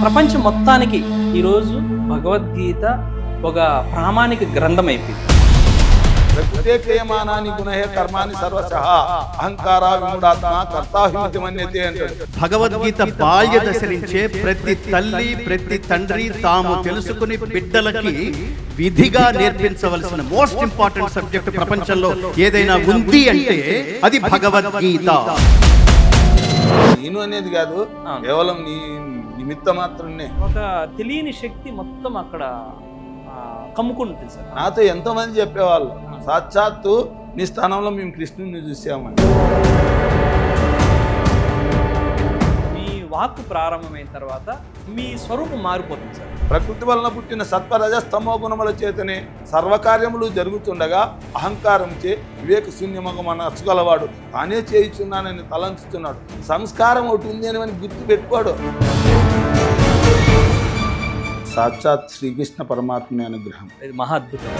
ప్రపంచం మొత్తానికి ఈరోజు భగవద్గీత ఒక ప్రామాణిక గ్రంథం అయిపోయింది. ప్రకృతే క్రియమానాని గుణహే కర్మాని సర్వశః అహంకార విమూఢాత్మ కర్తాహి మన్యతే అంటాడు. భగవద్గీత బాల్య దశ నుంచే ప్రతి తల్లి ప్రతి తండ్రి తాము తెలుసుకుని బిడ్డలకి విధిగా నేర్పించవలసిన మోస్ట్ ఇంపార్టెంట్ సబ్జెక్ట్ ప్రపంచంలో ఏదైనా ఉంది అంటే అది భగవద్గీత. నేను అనేది కాదు, కేవలం నీ నిమిత్త మాత్రమే. ఒక తెలియని శక్తి మొత్తం అక్కడ కమ్ముకుంటుంది సార్. నాతో ఎంతో మంది చెప్పేవాళ్ళు, సాక్షాత్తు నీ స్థానంలో మేము కృష్ణుని చూసామని. మీ వాక్కు ప్రారంభమైన తర్వాత మీ స్వరూపం మారిపోతుంది సార్. ప్రకృతి వలన పుట్టిన సత్వరజస్తమో గుణముల చేతనే సర్వకార్యములు జరుగుతుండగా అహంకారంచే వివేక శూన్యమగ మనస్సు గలవాడు తానే చేయుచున్నానని తలంచుతున్నాడు. సంస్కారం ఒకటి ఉంది అని గుర్తు పెట్టుకోడు. సాక్షాత్ శ్రీకృష్ణ పరమాత్మ అనుగ్రహం. ఇది మహా అద్భుతం.